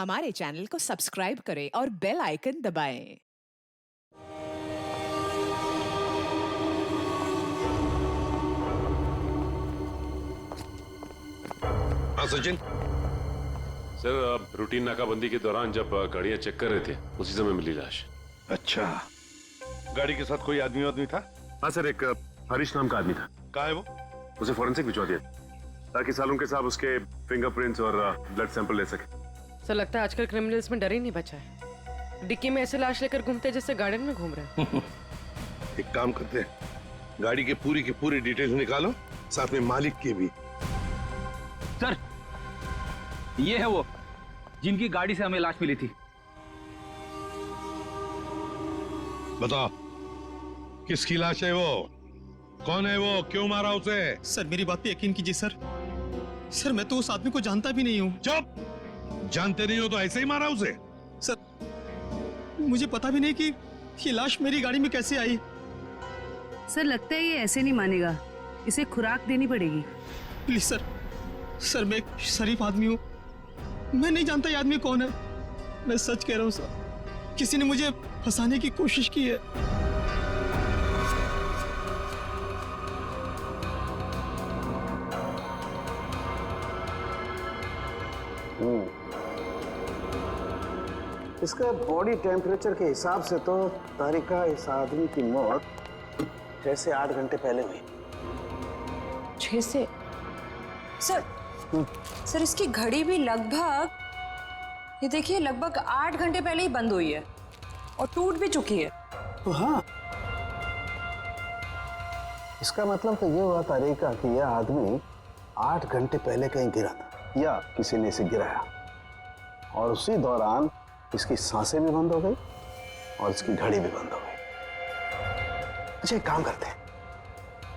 हमारे चैनल को सब्सक्राइब करें और बेल आइकन दबाएं। हाँ सचिन। सर रूटीन नाकाबंदी के दौरान जब गाड़ियां चेक कर रहे थे उसी समय मिली लाश। अच्छा, गाड़ी के साथ कोई आदमी था? हाँ सर, एक हरीश नाम का आदमी था। कहाँ है वो? उसे फॉरेंसिक भिजवा दिया ताकि सालों के साथ उसके फिंगरप्रिंट्स और ब्लड सैंपल ले सके। सर लगता है आजकल क्रिमिनल्स में डर ही नहीं बचा है। डिक्की में ऐसे लाश लेकर घूमते हैं जैसे गार्डन में घूम रहे हैं। एक काम करते हैं, गाड़ी की पूरी डिटेल्स निकालो, साथ में मालिक की भी। सर, ये है वो जिनकी गाड़ी से हमें लाश मिली थी। बताओ, किसकी लाश है वो? कौन है वो? क्यों मारा उसे? सर मेरी बात पे यकीन कीजिए सर। सर मैं तो उस आदमी को जानता भी नहीं हूँ। चुप! जानते नहीं हो तो ऐसे ही मारा उसे? सर मुझे पता भी नहीं कि ये लाश मेरी गाड़ी में कैसे आई। सर लगता है ये ऐसे नहीं मानेगा, इसे खुराक देनी पड़ेगी। प्लीज सर, सर मैं एक शरीफ आदमी हूँ, मैं नहीं जानता ये आदमी कौन है। मैं सच कह रहा हूँ सर, किसी ने मुझे फंसाने की कोशिश की है। इसका बॉडी टेम्परेचर के हिसाब से तो तारिका इस आदमी की मौत 6 से 8 घंटे पहले हुई। 6 से? सर इसकी घड़ी भी लगभग, ये देखिए, लगभग 8 घंटे पहले ही बंद हुई है और टूट भी चुकी है। तो हाँ, इसका मतलब तो ये हुआ तारिका कि यह आदमी 8 घंटे पहले कहीं गिरा था या किसी ने इसे गिराया, और उसी दौरान इसकी सांसें भी बंद हो गई और इसकी घड़ी भी बंद हो गई। अच्छा एक काम करते हैं,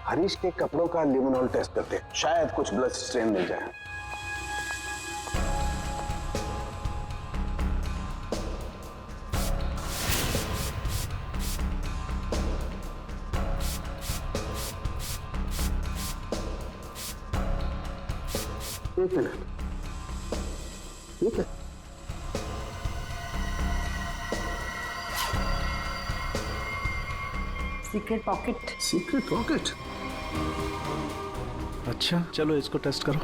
हरीश के कपड़ों का लिमोनॉल टेस्ट करते हैं, शायद कुछ ब्लड स्ट्रेन मिल जाए। एक मिनट, ठीक है। Secret pocket. Secret pocket? अच्छा चलो इसको टेस्ट करो।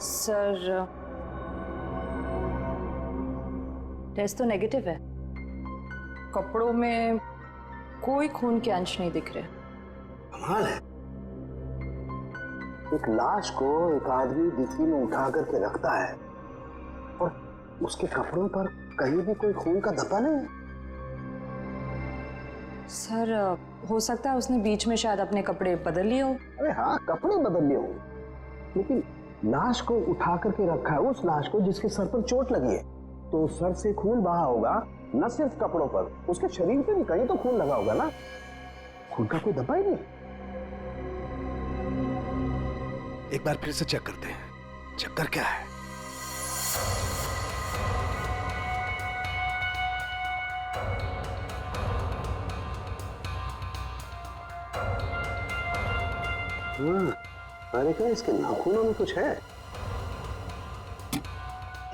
सर टेस्ट तो नेगेटिव है, कपड़ों में कोई खून के अंश नहीं दिख रहे। कमाल है, एक लाश को एक आदमी डिक्की में उठा करके रखता है और उसके कपड़ों पर कहीं भी कोई खून का धब्बा नहीं है। सर हो सकता है उसने बीच में शायद अपने कपड़े बदल लिए हो। अरे हाँ, कपड़े बदल लिए होंगे, लेकिन लाश को उठा करके रखा है उस लाश को जिसके सर पर चोट लगी है, तो सर से खून बहा होगा, न सिर्फ कपड़ों पर, उसके शरीर पे भी कहीं तो खून लगा होगा ना। खून का कोई धब्बा ही नहीं। एक बार फिर से चेक करते हैं, चक्कर क्या है। अरे क्या इसके नाखूनों में कुछ है?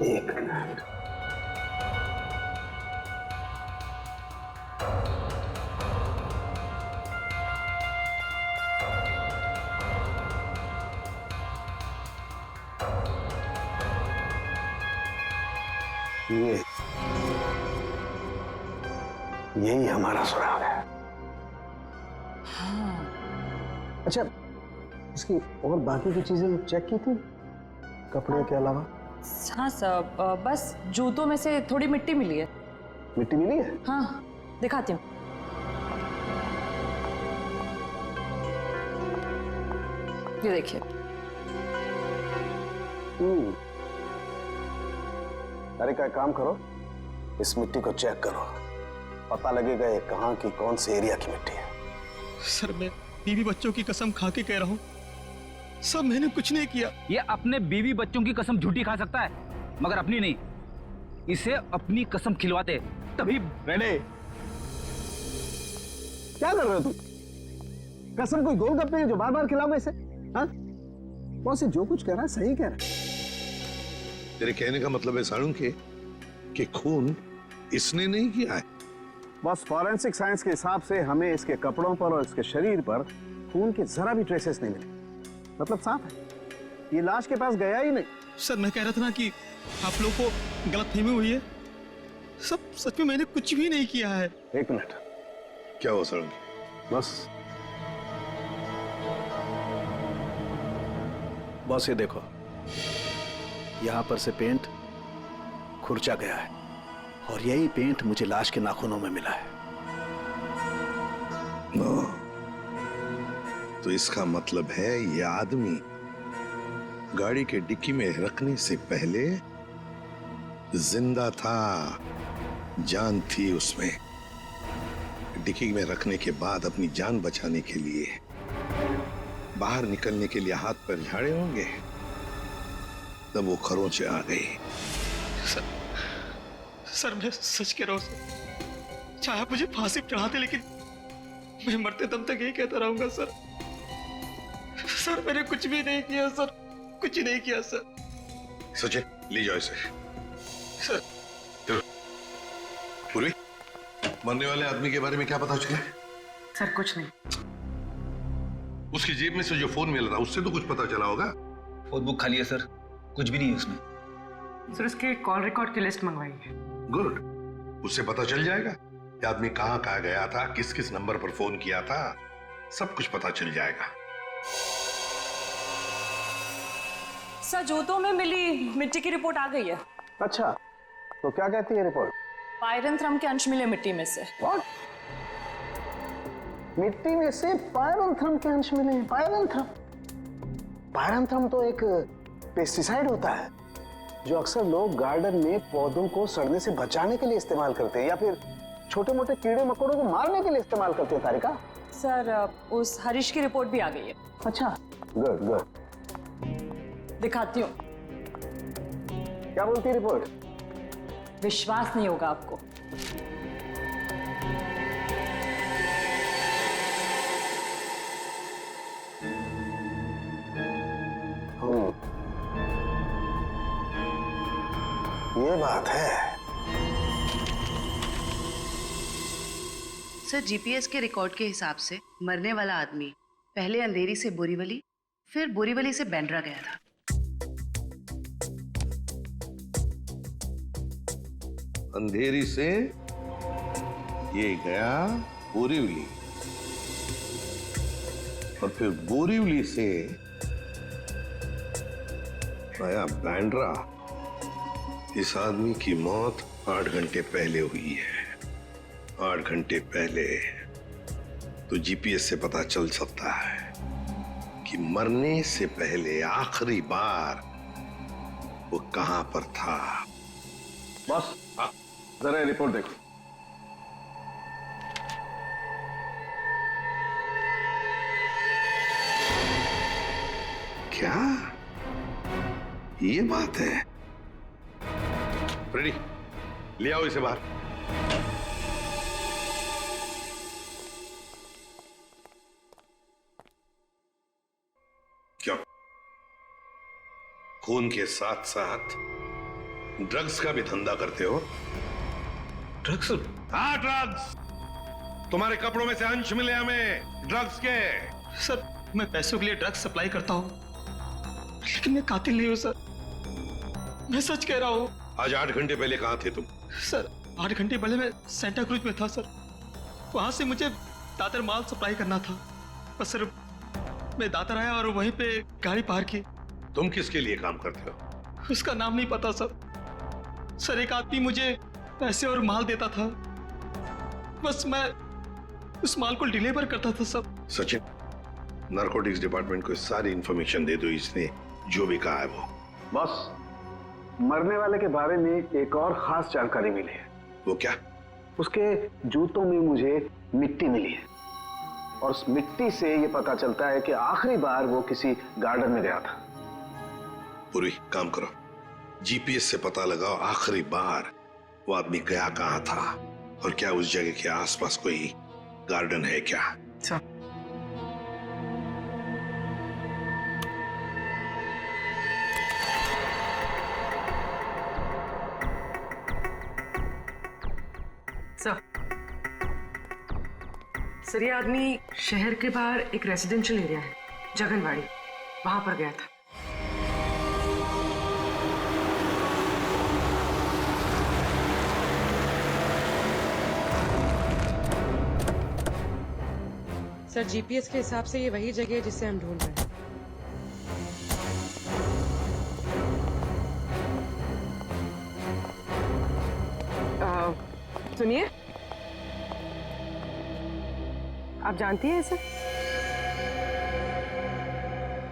एक मिनट, यही हमारा सुराग है। हाँ। अच्छा, इसकी और बाकी की चीजें चेक की थी कपड़े के अलावा? हाँ सर, बस जूतों में से थोड़ी मिट्टी मिली है। मिट्टी मिली है? हाँ दिखाती हूँ। ये देखिए। अरे क्या काम करो, इस मिट्टी को चेक करो, पता लगेगा ये कहाँ की कौन से एरिया की मिट्टी है। सर मैं बीवी बच्चों की कसम खा के कह रहा हूँ, सब मैंने कुछ नहीं किया। ये अपने बीवी बच्चों की कसम झूठी खा सकता है मगर अपनी नहीं। इसे अपनी कसम खिलवाते तभी। रेडे, क्या कर रहे हो तुम? कसम कोई गोलगप्पे है जो बार बार खिलाओगे इसे? हाँ, बॉस जो कुछ कह रहा है सही कह रहा है। तेरे कहने का मतलब है साळुंखे कि खून इसने नहीं किया है? बॉस, फॉरेंसिक साइंस के हिसाब से हमें इसके कपड़ों पर और इसके शरीर पर खून के जरा भी ट्रेसेस नहीं मिले। मतलब साफ है, ये लाश के पास गया ही नहीं। सर मैं कह रहा था ना कि आप लोग को गलतफहमी हुई है। सब सच में मैंने कुछ भी नहीं किया है। एक मिनट, क्या हुआ साळुंखे? बॉस ये देखो, यहां पर से पेंट खुरचा गया है और यही पेंट मुझे लाश के नाखूनों में मिला है। तो इसका मतलब है ये आदमी गाड़ी के डिक्की में रखने से पहले जिंदा था, जान थी उसमें। डिक्की में रखने के बाद अपनी जान बचाने के लिए बाहर निकलने के लिए हाथ पर झाड़े होंगे, तब वो खरोंचे आ गई। सर मैं सच कह रहा हूँ सर। चाहे आप मुझे फांसी पर चढ़ाते, लेकिन मैं मरते दम तक यही कहता रहूंगा सर। सर मैंने कुछ भी नहीं किया सर, कुछ नहीं किया सर। सचिन, ले जाओ इसे। सर पूरी, मरने वाले आदमी के बारे में क्या पता चला? सर कुछ नहीं। उसकी जेब में से जो फोन मिल रहा, उससे तो कुछ पता चला होगा। फोन बुक खाली है सर, कुछ भी नहीं है उसमें। सर उसके कॉल रिकॉर्ड की लिस्ट मंगवाई है। गुड, उससे पता चल जाएगा कि आदमी कहां कहां गया था, किस किस नंबर पर फोन किया था, सब कुछ पता चल जाएगा। सर जूतों में मिली मिट्टी की रिपोर्ट आ गई है। अच्छा, तो क्या कहती है रिपोर्ट? पायरंथ्रम के अंश मिले मिट्टी में से। What? मिट्टी में से पायरंथ्रम के अंश मिले हैं। पायरंथ्रम, पायरंथ्रम तो एक पेस्टिसाइड होता है जो अक्सर लोग गार्डन में पौधों को सड़ने से बचाने के लिए इस्तेमाल करते हैं या फिर छोटे मोटे कीड़े मकोड़ों को मारने के लिए इस्तेमाल करते हैं। तारिका, सर उस हरीश की रिपोर्ट भी आ गई है। अच्छा, गुड गुड। दिखाती हूँ। क्या बोलती है रिपोर्ट? विश्वास नहीं होगा आपको। ये बात है। सर जीपीएस के रिकॉर्ड के हिसाब से मरने वाला आदमी पहले अंधेरी से बोरीवली, फिर बोरीवली से बैंड्रा गया था। अंधेरी से ये गया बोरीवली और फिर बोरीवली से आया बैंड्रा। इस आदमी की मौत 8 घंटे पहले हुई है। 8 घंटे पहले तो जीपीएस से पता चल सकता है कि मरने से पहले आखिरी बार वो कहां पर था। बॉस, जरा रिपोर्ट देखो। क्या ये बात है? फ्रेडी, ले आओ इसे बाहर। क्यों? खून के साथ साथ ड्रग्स का भी धंधा करते हो? ड्रग्स? हाँ, ड्रग्स। तुम्हारे कपड़ों में से अंश मिले हमें ड्रग्स के। सर मैं पैसों के लिए ड्रग्स सप्लाई करता हूँ, लेकिन मैं कातिल नहीं हूँ सर। मैं सच कह रहा हूँ। आज 8 घंटे पहले कहां थे तुम? सर 8 घंटे पहले मैं सेंटा क्रूज में था सर। वहां से मुझे दादर माल सप्लाई करना था, बस सर मैं दादर आया और वहीं पे गाड़ी पार्क की। तुम किसके लिए काम करते हो? उसका नाम नहीं पता सर। सर एक आदमी मुझे पैसे और माल देता था, बस मैं उस माल को डिलीवर करता था सब। सचिन, नारकोटिक्स डिपार्टमेंट को सारी इंफॉर्मेशन दे दो, इसने जो भी कहा है वो। बॉस, मरने वाले के बारे में एक और खास जानकारी मिली है। वो क्या? उसके जूतों में मुझे मिट्टी मिली है और उस मिट्टी से ये पता चलता है कि आखिरी बार वो किसी गार्डन में गया था। पूरी काम करो, जीपीएस से पता लगाओ आखिरी बार वो आदमी गया कहाँ था और क्या उस जगह के आसपास कोई गार्डन है क्या? सर ये आदमी शहर के बाहर एक रेजिडेंशियल एरिया है जगनवाड़ी, वहां पर गया था। सर जीपीएस के हिसाब से ये वही जगह है जिसे हम ढूंढ रहे हैं। सुनिए, आप जानती हैं इसे?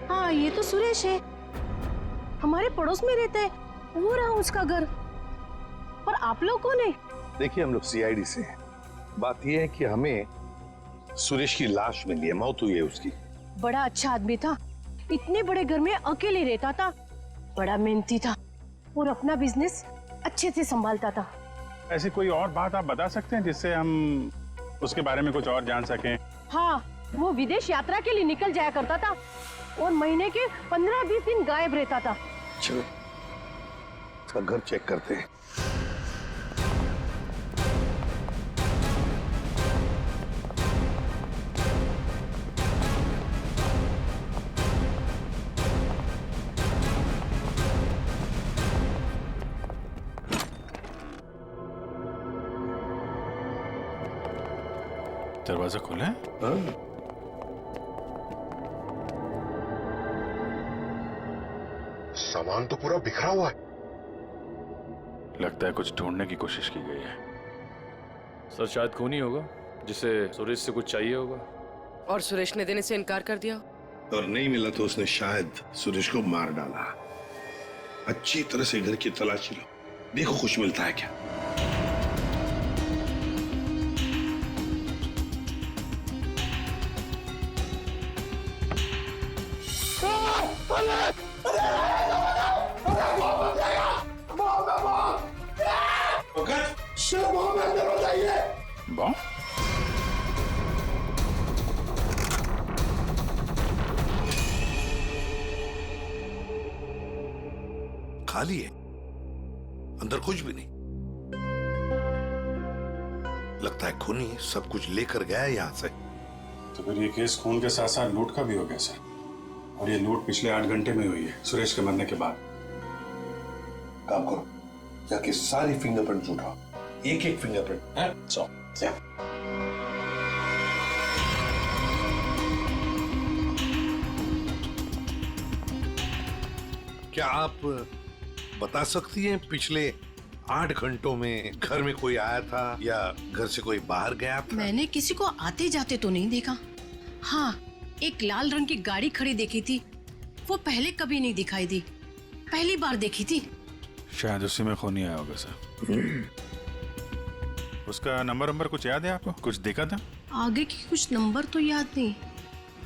हाँ, ये तो सुरेश है, हमारे पड़ोस में रहता है, वो रहा उसका घर। पर आप लोग कौन है? देखिए, हम लोग सीआईडी से हैं। बात यह है कि हमें सुरेश की लाश मिली है, मौत हुई है उसकी। बड़ा अच्छा आदमी था, इतने बड़े घर में अकेले रहता था, बड़ा मेहनती था और अपना बिजनेस अच्छे से संभालता था। ऐसी कोई और बात आप बता सकते हैं जिससे हम उसके बारे में कुछ और जान सकें? हाँ, वो विदेश यात्रा के लिए निकल जाया करता था और महीने के 15-20 दिन गायब रहता था। चलो, उसका घर चेक करते हैं। दरवाजा खुला है? सामान तो पूरा बिखरा हुआ है। लगता है कुछ ढूंढने की कोशिश की गई है। सर शायद खून ही होगा जिसे सुरेश से कुछ चाहिए होगा। और सुरेश ने देने से इनकार कर दिया। और नहीं मिला तो उसने शायद सुरेश को मार डाला। अच्छी तरह से घर की तलाशी लो, देखो कुछ मिलता है क्या। खाली है, अंदर कुछ भी नहीं। लगता है खूनी सब कुछ लेकर गया है यहां से। तो फिर ये केस खून के साथ साथ लूट का भी हो गया सर। और ये लूट पिछले 8 घंटे में हुई है, सुरेश के मरने के बाद। काम करो, जाके सारी फिंगरप्रिंट उठाओ, एक फिंगरप्रिंट है। क्या आप बता सकती हैं पिछले 8 घंटों में घर में कोई आया था या घर से कोई बाहर गया था? मैंने किसी को आते जाते तो नहीं देखा। हाँ, एक लाल रंग की गाड़ी खड़ी देखी थी, वो पहले कभी नहीं दिखाई दी, पहली बार देखी थी। शायद उसी में खूनी आया होगा सर। उसका नंबर कुछ याद है आपको? कुछ देखा था? आगे के कुछ नंबर तो याद नहीं,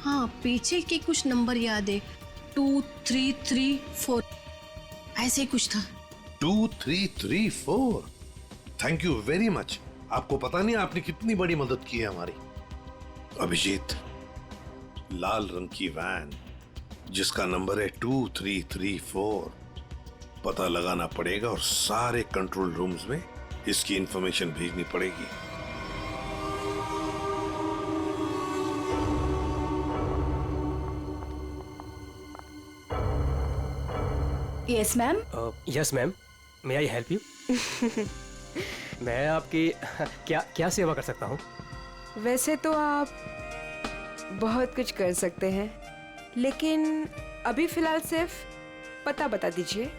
हाँ पीछे के कुछ नंबर याद है, 2334 ऐसे कुछ था। 2334। Thank you very much. आपको पता नहीं आपने कितनी बड़ी मदद की है हमारी। अभिजीत, लाल रंग की वैन जिसका नंबर है 2334, पता लगाना पड़ेगा और सारे कंट्रोल रूम्स में इसकी इंफॉर्मेशन भेजनी पड़ेगी। Yes ma'am. Yes ma'am, may I help you? मैं आपकी क्या सेवा कर सकता हूँ? वैसे तो आप बहुत कुछ कर सकते हैं, लेकिन अभी फिलहाल सिर्फ पता बता दीजिए।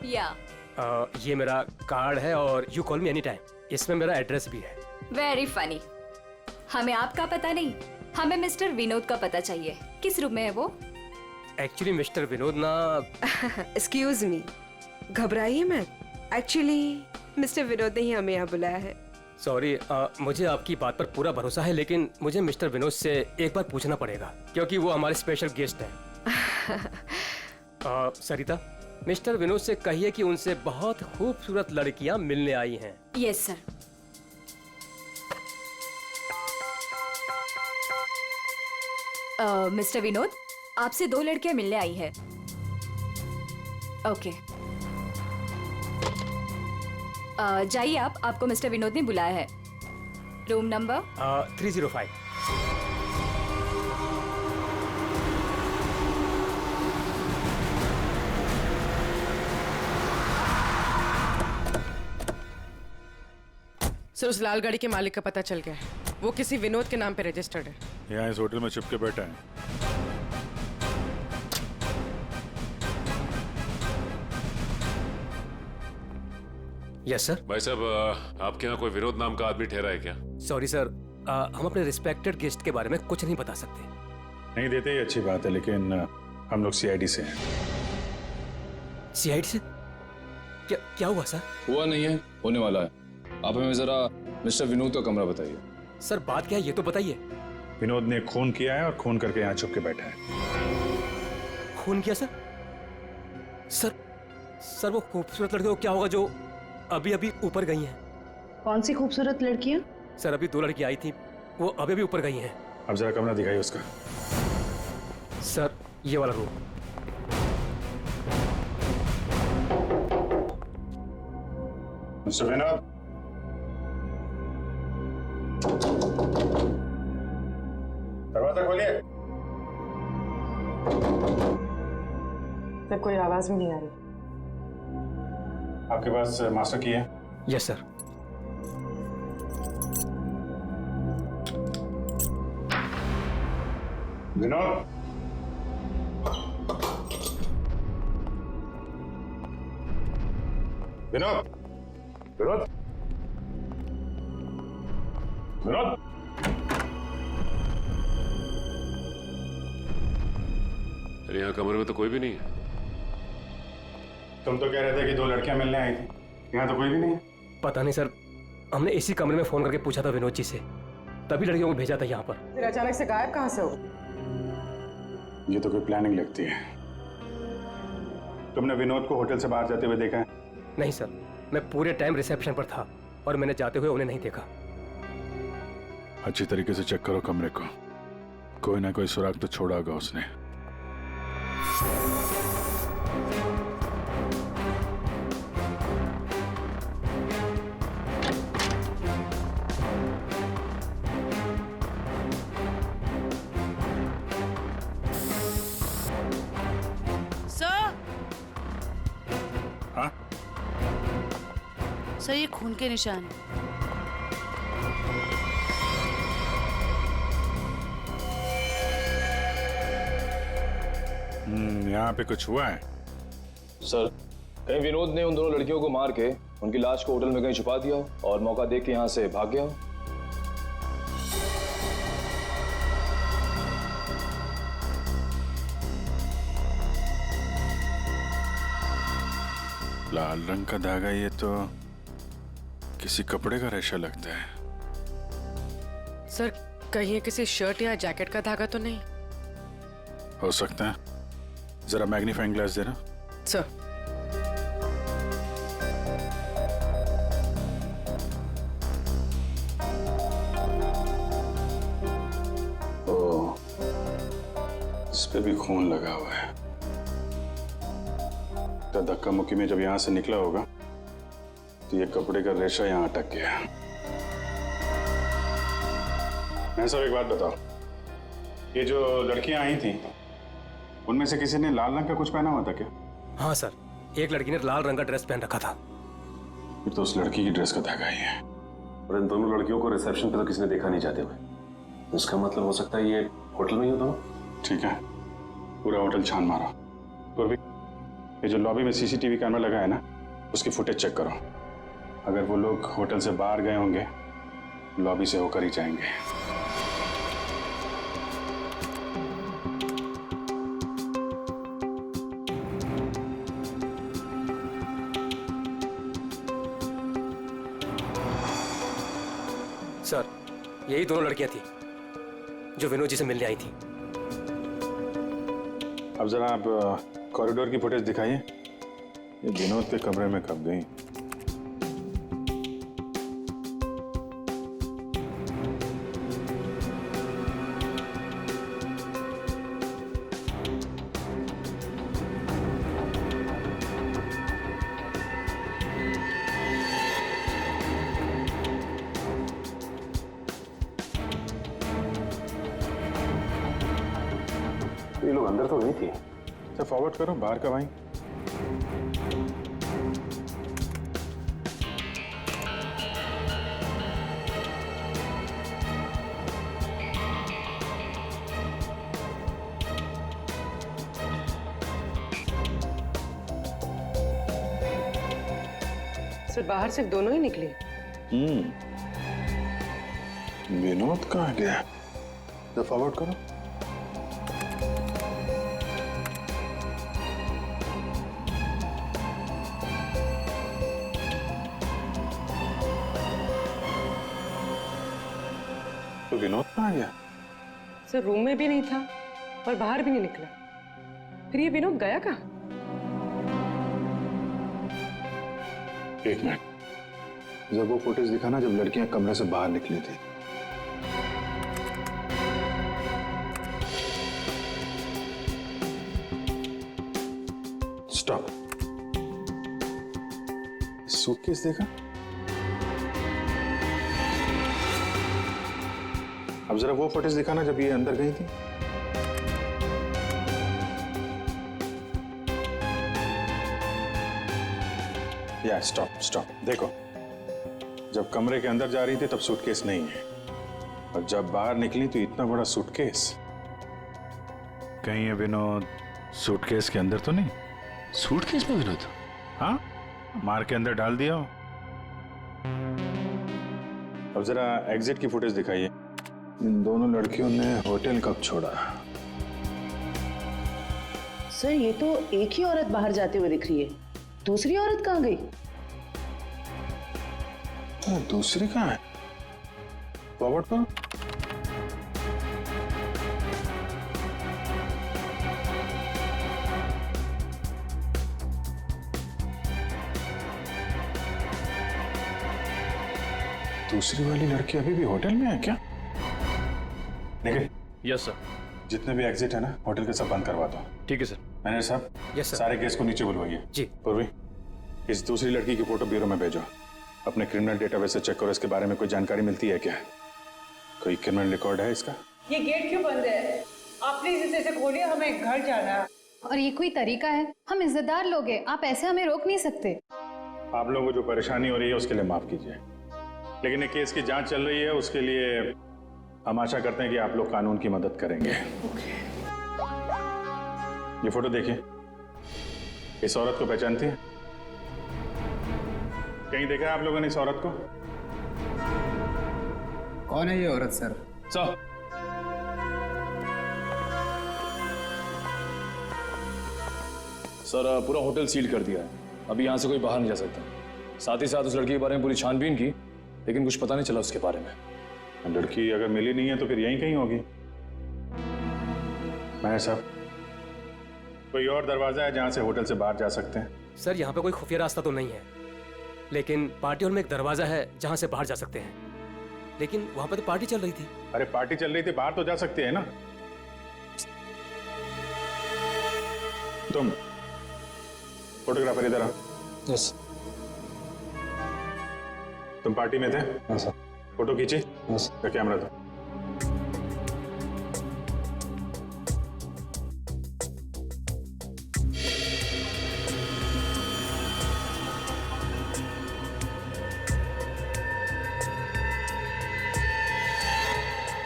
ये मेरा कार्ड है और you call me any time. इसमें मेरा एड्रेस भी है। Very funny. हमें आपका पता नहीं, हमें मिस्टर विनोद का पता चाहिए। किस रूम में है वो? एक्चुअली मिस्टर विनोद ना। एक्सक्यूज मी, घबराइए मत। एक्चुअली मिस्टर विनोद ने ही हमें यहाँ बुलाया है। सॉरी, मुझे आपकी बात पर पूरा भरोसा है, लेकिन मुझे मिस्टर विनोद से एक बार पूछना पड़ेगा क्योंकि वो हमारे स्पेशल गेस्ट हैं। सरिता, मिस्टर विनोद से कहिए कि उनसे बहुत खूबसूरत लड़कियां मिलने आई हैं। Yes sir. मिस्टर विनोद, आपसे 2 लड़कियां मिलने आई है। ओके, जाइए आप, आपको मिस्टर विनोद ने बुलाया है। Room number 305। सर, उस लाल गाड़ी के मालिक का पता चल गया है। वो किसी विनोद के नाम पे रजिस्टर्ड है। यहाँ इस होटल में छुप के बैठा है। Yes sir. भाई साहब, आपके यहाँ कोई विनोद नाम का आदमी ठहरा है क्या? सॉरी सर, हम अपने रिस्पेक्टेड गेस्ट के बारे में कुछ नहीं बता सकते। नहीं देते, ये अच्छी बात है, लेकिन हम लोग सीआईडी से हैं। सीआईडी से? क्या क्या हुआ सर? हुआ नहीं है, होने वाला है। आप हमें जरा मिस्टर विनोद का कमरा बताइए। सर बात क्या है ये तो बताइए। विनोद ने खून किया है और खून करके यहाँ छुप के बैठा है। खून किया सर? सर वो खूबसूरत लड़की को क्या होगा जो अभी अभी ऊपर गई हैं? कौन सी खूबसूरत लड़कियां? सर अभी 2 लड़की आई थी, वो अभी अभी ऊपर गई हैं। अब जरा कमरा दिखाइए उसका। सर ये वाला रूम। मिस्टर विनोद, दरवाजा खोलिए। सर कोई आवाज भी नहीं आ रही। आपके पास मास्टर की है? Yes sir. विनोद, विनोद, विनोद, विनोद। अरे यहाँ कमरे में तो कोई भी नहीं है। तुम तो कह रहे थे कि 2 लड़कियां मिलने आई थी, यहाँ तो कोई भी नहीं है। पता नहीं सर, हमने इसी कमरे में फोन करके पूछा था विनोद जी से, तभी लड़कियों को भेजा था यहाँ पर। फिर अचानक से गायब कहाँ से हो? ये तो कोई प्लानिंग लगती है। तुमने विनोद को होटल से बाहर जाते हुए देखा है? नहीं सर, मैं पूरे टाइम रिसेप्शन पर था और मैंने जाते हुए उन्हें नहीं देखा। अच्छी तरीके से चेक करो कमरे को, कोई ना कोई सुराग तो छोड़ा होगा उसने। सर ये खून के निशान है। यहाँ पे कुछ हुआ है? सर, कहीं विनोद ने उन दोनों लड़कियों को मार के उनकी लाश को होटल में कहीं छुपा दिया हो और मौका देख के यहाँ से भाग गया हो। लाल रंग का धागा, ये तो किसी कपड़े का रेशा लगता है। सर कहीं ये किसी शर्ट या जैकेट का धागा तो नहीं? हो सकता है, जरा मैग्नीफाइंग ग्लास देना। सर ओ, इस पे भी खून लगा हुआ है। तो धक्का मुक्की में जब यहाँ से निकला होगा तो ये कपड़े का रेशा यहाँ अटक गया। मैं सब एक बात बताओ, ये जो लड़कियां आई थी उनमें से किसी ने लाल रंग का कुछ पहना हुआ था क्या? हाँ सर, एक लड़की ने लाल रंग का ड्रेस पहन रखा था। फिर तो उस लड़की की ड्रेस का धागा ही है। और इन दोनों लड़कियों को रिसेप्शन पे तो किसी ने देखा नहीं जाते हुए। उसका मतलब हो सकता है ये होटल में ही हो दोनों। ठीक है, पूरा होटल छान मारो। पूर्वी, ये जो लॉबी में सीसीटीवी कैमरा लगा है ना, उसकी फुटेज चेक करो। अगर वो लोग होटल से बाहर गए होंगे, लॉबी से होकर ही जाएंगे। सर यही दोनों लड़कियां थी जो विनोद जी से मिलने आई थी। अब जरा आप कॉरिडोर की फुटेज दिखाइए। ये विनोद के कमरे में कब गई? ये लोग अंदर तो नहीं थी। अच्छा फॉरवर्ड करो, बाहर कब आई? सर बाहर सिर्फ दोनों ही निकले। विनोद कहाँ गया? तो फॉरवर्ड करो। तो विनोद कहाँ गया? सर रूम में भी नहीं था और बाहर भी नहीं निकला। फिर ये विनोद गया कहाँ? एक मिनट, जब वो फुटेज दिखा ना, जब लड़कियां कमरे से बाहर निकली थी। स्टॉप। सूटकेस देखा? अब जरा वो फुटेज दिखाना जब ये अंदर गई थी। या स्टॉप स्टॉप, देखो जब कमरे के अंदर जा रही थी तब सूटकेस नहीं है, और जब बाहर निकली तो इतना बड़ा सूटकेस। कहीं ये विनोद सूटकेस के अंदर तो नहीं? सूटकेस में विनोद? हाँ, मार के अंदर डाल दिया हो। अब जरा एग्जिट की फुटेज दिखाइए। इन दोनों लड़कियों ने होटल कब छोड़ा? सर ये तो एक ही औरत बाहर जाते हुए दिख रही है, दूसरी औरत कहाँ गई? दूसरी कहाँ है? फॉरवर्ड करो। दूसरी वाली लड़की अभी भी होटल में है क्या? निखिल। Yes sir. जितने भी एग्जिट है ना होटल के सब बंद करवा दो। ठीक है सर। मैनेजर साहब। Yes sir. सारे केस को नीचे बुलवाइए। जी। पूर्वी, इस दूसरी लड़की की फोटो ब्यूरो में भेजो। अपने क्रिमिनल डेटाबेस से चेक करो, इसके बारे में कोई जानकारी मिलती है क्या? कोई क्रिमिनल रिकॉर्ड है इसका? ये गेट क्यों बंद है? आप प्लीज इसे खोलिए, हमें घर जाना है। और ये कोई तरीका है? हम इज्जतदार लोग हैं, आप ऐसे हमें रोक नहीं सकते। आप लोगों को जो परेशानी हो रही है उसके लिए माफ कीजिए, लेकिन ये केस की जांच चल रही है, उसके लिए हम आशा करते हैं कि आप लोग कानून की मदद करेंगे। ये फोटो देखिए, इस औरत को पहचानती है? कहीं देखा है आप लोगों ने इस औरत को? कौन है ये औरत सर? सर पूरा होटल सील कर दिया है, अभी यहाँ से कोई बाहर नहीं जा सकता। साथ ही साथ उस लड़की के बारे में पूरी छानबीन की, लेकिन कुछ पता नहीं चला उसके बारे में। लड़की अगर मिली नहीं है तो फिर यहीं कहीं होगी। मैनेजर साहब, कोई और दरवाजा है जहां से होटल से बाहर जा सकते हैं? सर यहाँ पे कोई खुफिया रास्ता तो नहीं है, लेकिन पार्टी हॉल में एक दरवाजा है जहां से बाहर जा सकते हैं, लेकिन वहां पे तो पार्टी चल रही थी। अरे पार्टी चल रही थी, बाहर तो जा सकते हैं ना। तुम फोटोग्राफर इधर आओ। यस। तुम पार्टी में थे? हाँ सर। फोटो खींची? यस। कैमरा दो।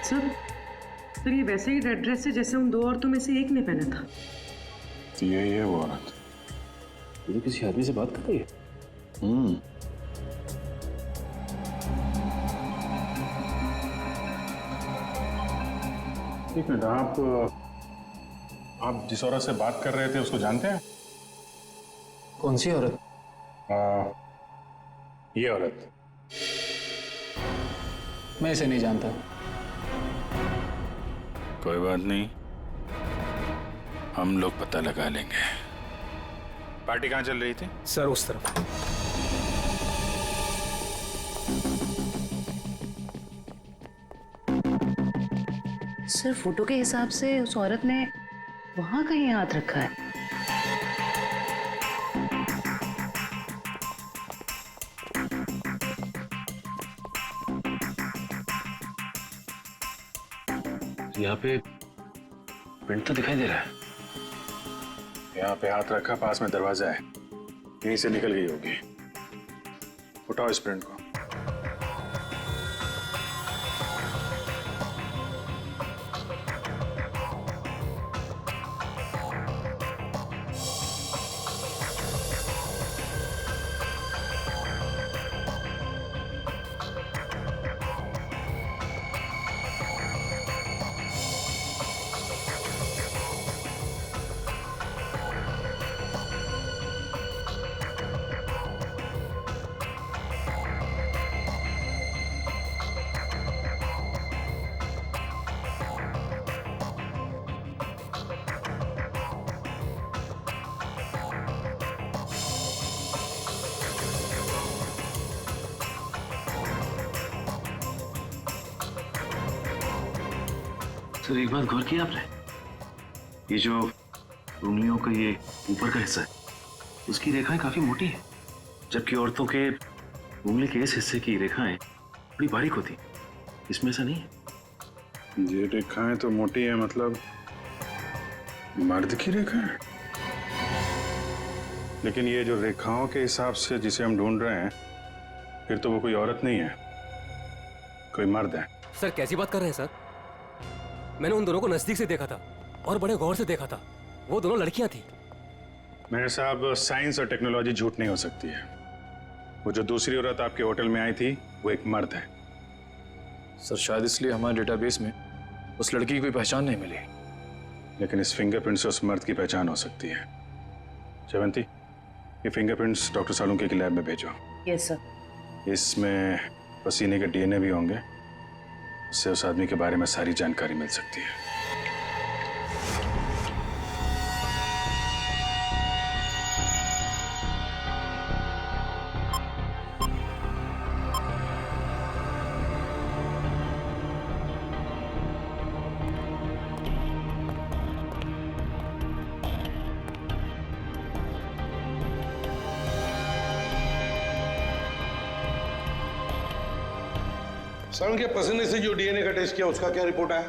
सर ये वैसे ही रेड ड्रेस है जैसे उन दो औरतों में से एक ने पहना था। तो यही है वो औरत। ये किसी आदमी से बात कर रही है? एक मिनट, आप जिस औरत से बात कर रहे थे उसको जानते हैं? कौन सी औरत? ये औरत। मैं इसे नहीं जानता। कोई बात नहीं, हम लोग पता लगा लेंगे। पार्टी कहाँ चल रही थी? सर उस तरफ। सर फोटो के हिसाब से उस औरत ने वहां कहीं हाथ रखा है। यहाँ पे प्रिंट तो दिखाई दे रहा है। यहाँ पे हाथ रखा, पास में दरवाजा है, यहीं से निकल गई होगी। उठाओ इस प्रिंट को। सर एक बात गौर किया आपने, ये जो उंगलियों का ये ऊपर का हिस्सा है उसकी रेखाएं काफी मोटी है, जबकि औरतों के उंगली के इस हिस्से की रेखाएं बड़ी बारीक होती। इसमें ऐसा नहीं है। ये रेखाएं तो मोटी है, मतलब मर्द की रेखाएं। लेकिन ये जो रेखाओं के हिसाब से जिसे हम ढूंढ रहे हैं, फिर तो वो कोई औरत नहीं है, कोई मर्द है। सर कैसी बात कर रहे हैं सर? मैंने उन दोनों को नजदीक से देखा था और बड़े गौर से देखा था। वो दोनों लड़कियां थी। मेरे साहब, साइंस और टेक्नोलॉजी झूठ नहीं हो सकती है। वो जो दूसरी औरत आपके होटल में आई थी वो एक मर्द है। सर शायद इसलिए हमारे डेटाबेस में उस लड़की की कोई पहचान नहीं मिली। लेकिन इस फिंगरप्रिंट से उस मर्द की पहचान हो सकती है। जयवंती, ये फिंगरप्रिंट्स डॉक्टर सालुंके की लैब में भेजो। Yes sir. इसमें पसीने के डीएनए भी होंगे, उससे उस आदमी के बारे में सारी जानकारी मिल सकती है। सर के पसीने से जो डीएनए का टेस्ट किया उसका क्या रिपोर्ट आया?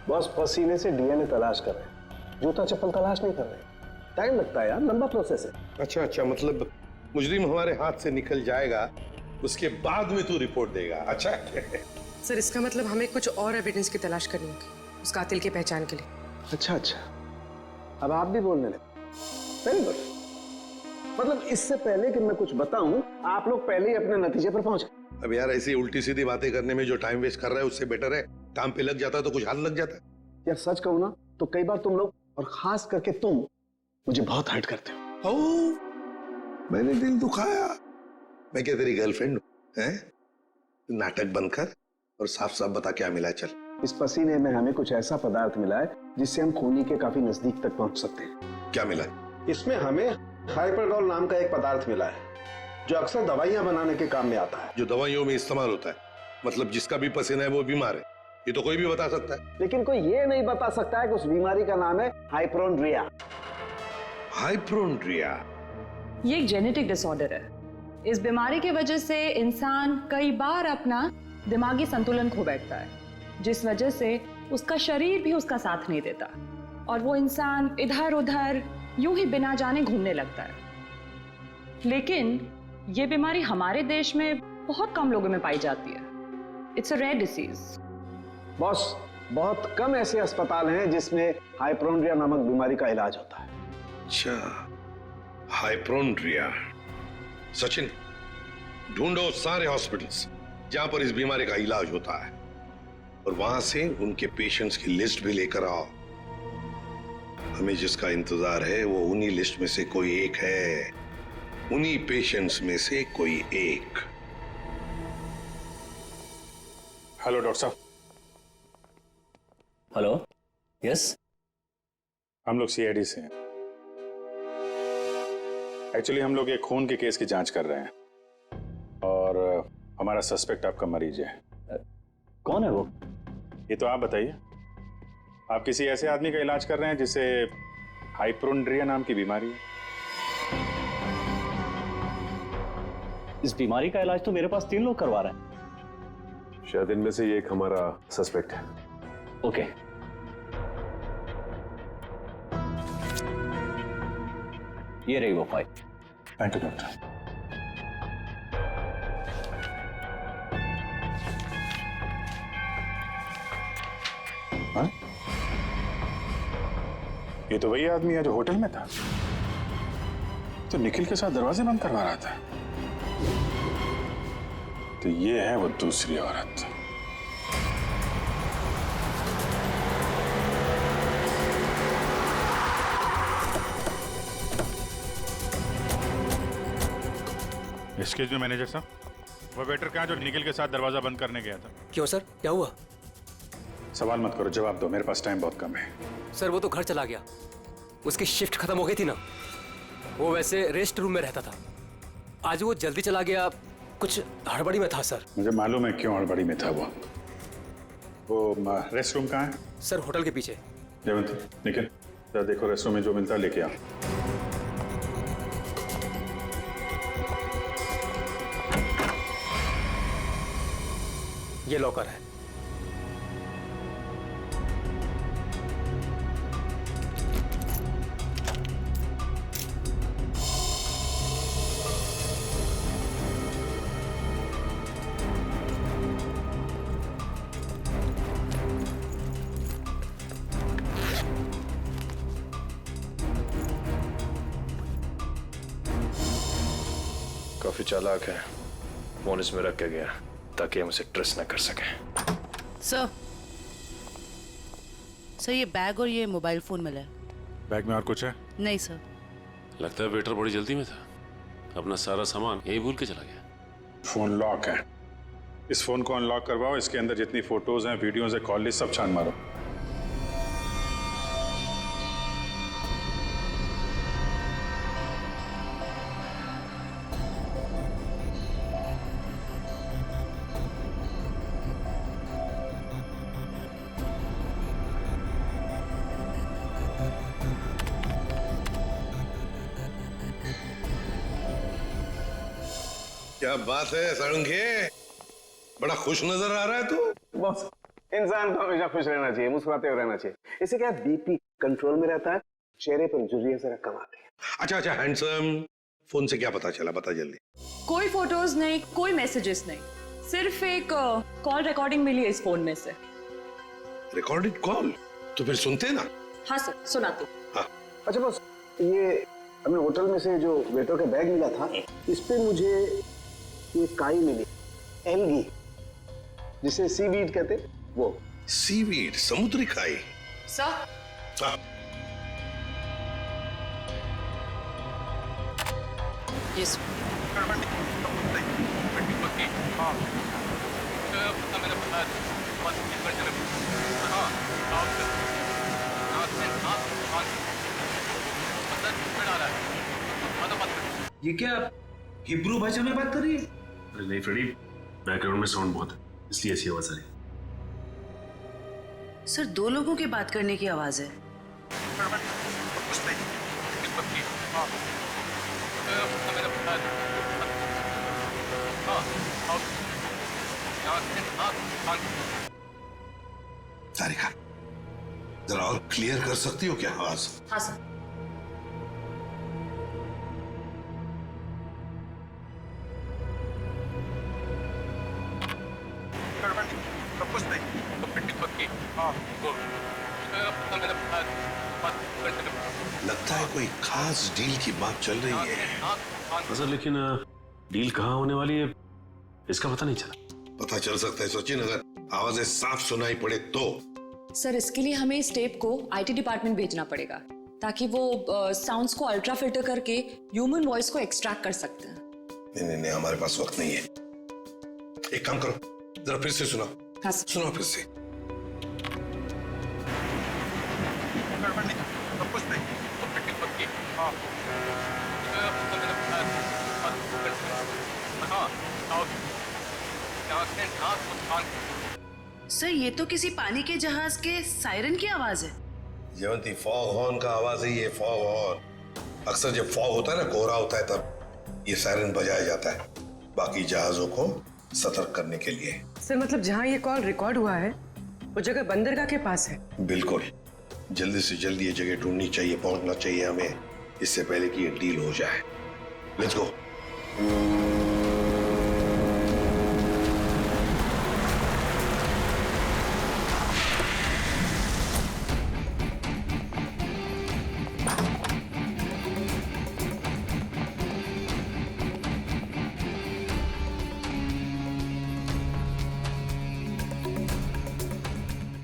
बस पसीने से डीएनए तलाश कर रहे हैं, जूता चप्पल तलाश नहीं कर रहे। टाइम लगता है यार, लंबा प्रोसेस है। अच्छा अच्छा, मतलब मुजरिम हमारे हाथ से निकल जाएगा, उसके बाद में तू रिपोर्ट देगा। अच्छा सर इसका मतलब हमें कुछ और एविडेंस की तलाश करनी होगी उस कातिल की पहचान के लिए। अच्छा अच्छा, अब आप भी बोलने लगे। Very good. मतलब इससे पहले कि मैं कुछ बताऊं, आप लोग पहले ही अपने नतीजे पर पहुंच गए। अब यार ऐसी उल्टी सीधी बातें करने में जो टाइम वेस्ट कर रहा है उससे बेटर है काम पे लग जाता तो कुछ हाल लग जाता। यार सच कहूं ना तो कई बार तुम लोग, और खास करके तुम, मुझे बहुत हर्ट करते हो। मैंने दिल दुखाया? मैं क्या तेरी गर्लफ्रेंड हूं? हैं? नाटक बंद कर और साफ साफ बता क्या मिला। चल। इस पसीने में हमें कुछ ऐसा पदार्थ मिला है जिससे हम खूनी के काफी नजदीक तक पहुंच सकते हैं। क्या मिला? इसमें हमें हाइपरडोल नाम का एक पदार्थ मिला है जो अक्सर दवाइयां बनाने के काम में आता है। जो दवाइयों में इस्तेमाल होता है, मतलब जिसका भी पसीना है वो बीमार है, ये तो कोई भी बता सकता है। लेकिन कोई ये नहीं बता सकता है कि उस बीमारी का नाम है हाइपोड्रिया। हाइपोड्रिया ये एक जेनेटिक डिसऑर्डर है। इस बीमारी की वजह से इंसान कई बार अपना दिमागी संतुलन खो बैठता है, जिस वजह से उसका शरीर भी उसका साथ नहीं देता और वो इंसान इधर उधर यूं ही बिना जाने घूमने लगता है। लेकिन ये बीमारी हमारे देश में बहुत कम लोगों में पाई जाती है। It's a rare disease. Boss, बहुत कम ऐसे अस्पताल हैं जिसमें हाइपोड्रिया नामक बीमारी का इलाज होता है। अच्छा, हाइपोड्रिया। सचिन, ढूंढो सारे हॉस्पिटल्स जहां पर इस बीमारी का इलाज होता है और वहां से उनके पेशेंट्स की लिस्ट भी लेकर आओ। हमें जिसका इंतजार है वो उन्हीं लिस्ट में से कोई एक है, उन्हीं पेशेंट्स में से कोई एक। हेलो डॉक्टर साहब। Hello, yes. हम लोग सीआईडी से हैं। एक्चुअली हम लोग एक खून के केस की जांच कर रहे हैं और हमारा सस्पेक्ट आपका मरीज है। कौन है वो? ये तो आप बताइए। आप किसी ऐसे आदमी का इलाज कर रहे हैं जिसे हाइपोन्ड्रिया नाम की बीमारी है? इस बीमारी का इलाज तो मेरे पास 3 लोग करवा रहे हैं। शायद इनमें से ये एक हमारा सस्पेक्ट है। ओके। ये रही वो फाइल। Thank you doctor. हाँ? ये तो वही आदमी है जो होटल में था, तो निखिल के साथ दरवाजे बंद करवा रहा था। तो ये है वो दूसरी औरत। एक्सक्यूज मी मैनेजर साहब, वो वेटर कहाँ जो निखिल के साथ दरवाजा बंद करने गया था? क्यों सर, क्या हुआ? सवाल मत करो, जवाब दो, मेरे पास टाइम बहुत कम है। सर वो तो घर चला गया, उसकी शिफ्ट खत्म हो गई थी ना। वो वैसे रेस्ट रूम में रहता था, आज वो जल्दी चला गया, कुछ हड़बड़ी में था सर। मुझे मालूम है क्यों हड़बड़ी में था वो रेस्ट रूम कहाँ है? सर होटल के पीछे। जयवंत, निखिल जरा देखो रेस्ट रूम में जो मिलता है लेके आओ। ये लॉकर है। काफी चालाक है, फोन इसमें रख के गया ताकि हम उसे ट्रेस न कर सके। सर ये बैग और ये मोबाइल फोन मिला है। बैग में और कुछ है? नहीं सर। लगता है वेटर बड़ी जल्दी में था, अपना सारा सामान यही भूल के चला गया। फोन लॉक है, इस फोन को अनलॉक करवाओ, इसके अंदर जितनी फोटोज हैं, वीडियोज है, कॉल लिस्ट सब छान मारो। क्या बात है सारंगे, बड़ा खुश नजर आ रहा है तू। बॉस, इंसान को हमेशा खुश रहना चाहिए, मुस्कुराते हुए रहना चाहिए। इससे क्या बीपी कंट्रोल में रहता है, चेहरे पर झुर्रियां जरा कम आती है। अच्छा हैंडसम, फोन से क्या पता चला, बता जल्दी। कोई फोटोज नहीं, कोई मैसेजेस नहीं, सिर्फ एक कॉल रिकॉर्डिंग मिली है इस फोन में से। Recorded call? तो फिर सुनते ना। हाँ सर, सुनाती। हाँ। अच्छा बॉस, ये हमें होटल में से जो वेटर का बैग मिला था, इस पे मुझे ये काई मिली, एल्गी, जिसे सीवीड कहते, वो। सीवीड, समुद्री काई? सर। हाँ। यस। ये क्या हिब्रू भाषा में बात कर रही है? अरे नहीं फ्रेडी, बैकग्राउंड में साउंड बहुत है, इसलिए ऐसी आवाज आ रही है। सर 2 लोगों के बात करने की आवाज है। तारिका, जरा और क्लियर कर सकती हो क्या आवाज? हाँ सर। लगता है कोई खास डील की बात चल रही है। सर लेकिन डील कहाँ होने वाली है इसका पता नहीं चला। पता चल सकता है सचिन, अगर आवाजें साफ सुनाई पड़े तो। सर इसके लिए हमें इस टेप को आईटी डिपार्टमेंट भेजना पड़ेगा, ताकि वो साउंड्स को अल्ट्रा फिल्टर करके ह्यूमन वॉइस को एक्सट्रैक्ट कर सकते हैं। नहीं, हमारे पास वक्त नहीं है। एक काम करो, जरा फिर से सुनाओ। हाँ सुनाओ फिर से। कुछ नहीं, सर ये तो किसी पानी के जहाज के सायरन की आवाज है। जयवंती, फॉग हॉर्न का आवाज है ये, फॉग हॉर्न। अक्सर जब फॉग होता है ना, कोहरा होता है, तब ये सायरन बजाया जाता है बाकी जहाजों को सतर्क करने के लिए। सर मतलब जहाँ ये कॉल रिकॉर्ड हुआ है वो जगह बंदरगाह के पास है। बिल्कुल, जल्दी से जल्दी ये जगह ढूंढनी चाहिए, पहुंचना चाहिए हमें, इससे पहले कि ये डील हो जाए। Let's go.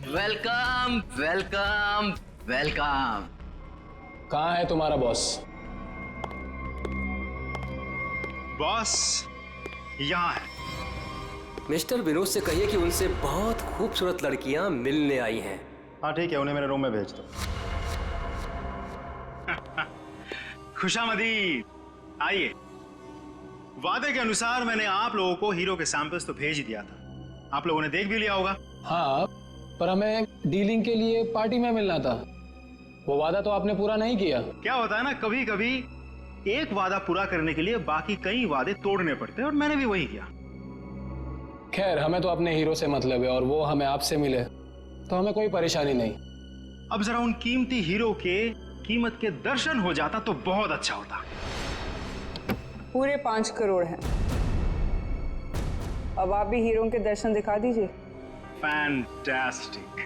Welcome welcome welcome. कहाँ है तुम्हारा बॉस? बॉस यहाँ है। मिस्टर विनोद से कहिए कि उनसे बहुत खूबसूरत लड़कियां मिलने आई हैं। हाँ ठीक है, उन्हें मेरे रूम में भेज दो। खुशामदीद, आइए। वादे के अनुसार मैंने आप लोगों को हीरो के सैंपल्स तो भेज ही दिया था, आप लोगों ने देख भी लिया होगा। हाँ, पर हमें डीलिंग के लिए पार्टी में मिलना था। वो वादा तो आपने पूरा नहीं किया। क्या होता है ना, कभी कभी एक वादा पूरा करने के लिए बाकी कई वादे तोड़ने पड़ते हैं, और मैंने भी वही किया। खैर, हमें तो अपने हीरो से मतलब है, और वो हमें आपसे मिले तो हमें कोई परेशानी नहीं। अब जरा उन कीमती हीरो के कीमत के दर्शन हो जाता तो बहुत अच्छा होता। पूरे 5 करोड़ हैं। अब आप भी हीरो के दर्शन दिखा दीजिए। Fantastic.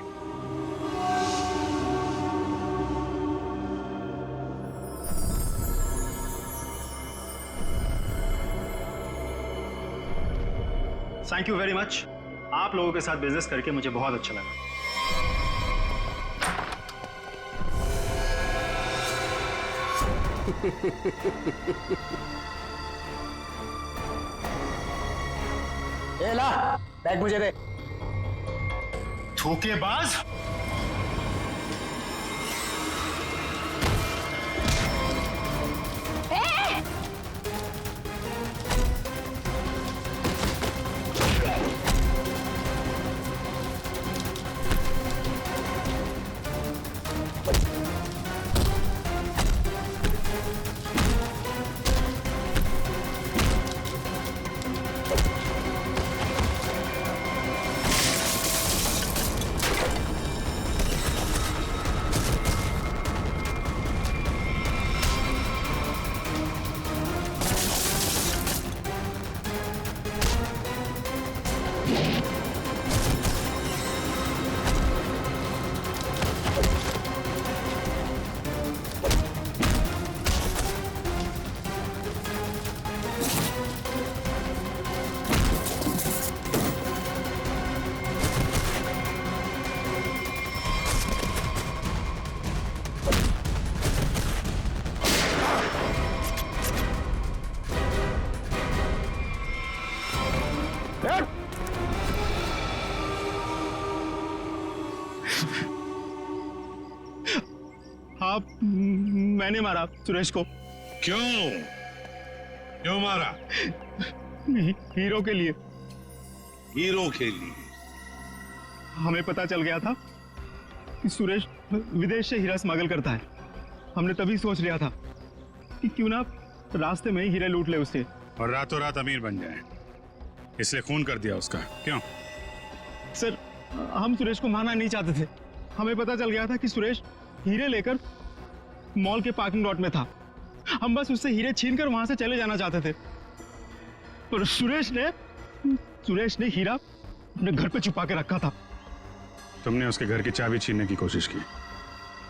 Thank you very much. आप लोगों के साथ बिजनेस करके मुझे बहुत अच्छा लगा। ए ला, बैग मुझे दे। धोखेबाज। आप, मैंने मारा सुरेश को। क्यों? क्यों मारा? हीरो के लिए। हीरो के लिए? हमें पता चल गया था कि सुरेश विदेश से हीरा स्मगल करता है। हमने तभी सोच लिया था कि क्यों ना रास्ते में ही हीरे लूट ले उससे, और रातों रात अमीर बन जाए, इसलिए खून कर दिया उसका। क्यों? सर, हम सुरेश को मारना नहीं चाहते थे। हमें पता चल गया था कि सुरेश हीरे लेकर मॉल के पार्किंग लॉट में था। हम बस उससे हीरे छीनकर वहां से चले जाना चाहते थे, पर सुरेश ने हीरा अपने घर पे छुपा के रखा था। तुमने उसके घर की चाबी छीनने की कोशिश की,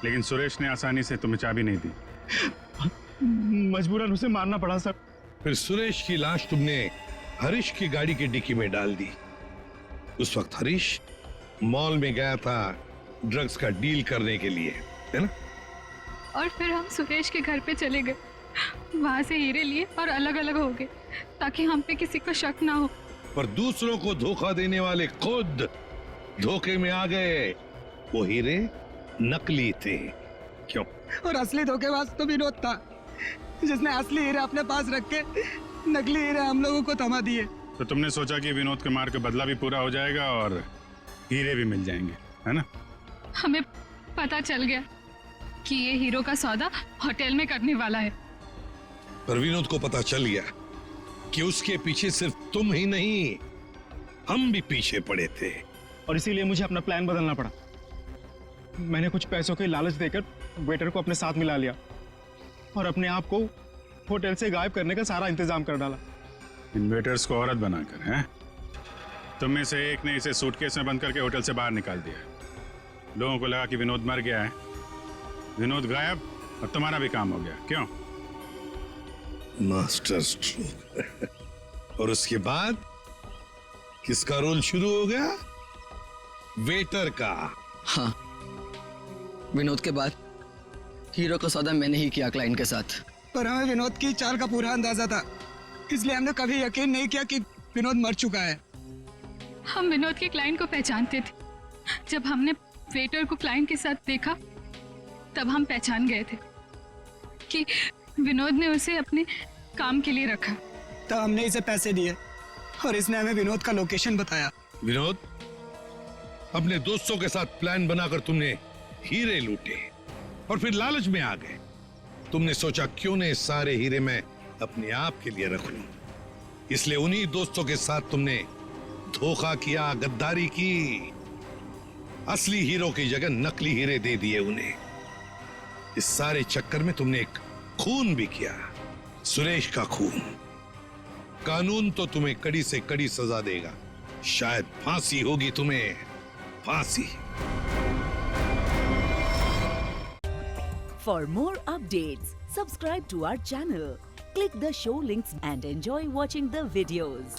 लेकिन सुरेश ने आसानी से तुम्हें चाबी नहीं दी। मजबूरन उसे मारना पड़ा सर। फिर सुरेश की लाश तुमने हरीश की गाड़ी की डिक्की में डाल दी। उस वक्त हरीश मॉल में गया था ड्रग्स का डील करने के लिए, है ना? और फिर हम सुरेश के घर पे चले गए, वहां से हीरे लिए और अलग अलग हो गए ताकि हम पे किसी को शक ना हो। पर दूसरों को धोखा देने वाले खुद धोखे में आ गए। वो हीरे नकली थे। क्यों? और असली धोखेबाज तो विनोद था, जिसने असली हीरे अपने पास रख के नकली हीरे हम लोगों को थमा दिए। तो तुमने सोचा कि विनोद के मार के बदला भी पूरा हो जाएगा और हीरे भी मिल जाएंगे, है ना? हमें पता चल गया कि ये हीरो का सौदा होटल में करने वाला है। पर विनोद को पता चल गया कि उसके पीछे सिर्फ तुम ही नहीं, हम भी पीछे पड़े थे। और इसीलिए मुझे अपना प्लान बदलना पड़ा। मैंने कुछ पैसों के लालच देकर वेटर को अपने साथ मिला लिया और अपने आप को होटल से गायब करने का सारा इंतजाम कर डाला। इन वेटर्स को औरत बनाकर, हैं? तुम में से एक ने इसे सूटकेस में बंद करके होटल से बाहर निकाल दिया। लोगों को लगा कि विनोद मर गया है, विनोद गायब और तुम्हारा भी काम हो गया। क्यों? Master stroke. और उसके बाद किसका रोल शुरू हो गया? वेटर का। हाँ, विनोद के बाद हीरो का सौदा मैंने ही किया क्लाइंट के साथ। पर हमें विनोद की चाल का पूरा अंदाजा था, इसलिए हमने कभी यकीन नहीं किया कि विनोद मर चुका है। हम विनोद के क्लाइंट को पहचानते थे। जब हमने वेटर को क्लाइंट के साथ देखा तब हम पहचान गए थे कि विनोद ने उसे अपने काम के लिए रखा। तब हमने इसे पैसे दिए और इसने हमें विनोद का लोकेशन बताया। विनोद, अपने दोस्तों के साथ प्लान बनाकर तुमने हीरे लूटे और फिर लालच में आ गए। तुमने सोचा क्यों न सारे हीरे मैं अपने आप के लिए रख लूं, इसलिए उन्हीं दोस्तों के साथ तुमने धोखा किया, गद्दारी की। असली हीरो की जगह नकली हीरे दे दिए उन्हें। इस सारे चक्कर में तुमने एक खून भी किया, सुरेश का खून। कानून तो तुम्हें कड़ी से कड़ी सजा देगा, शायद फांसी होगी तुम्हें, फांसी। For more updates, subscribe to our channel, click the show links and enjoy watching the videos.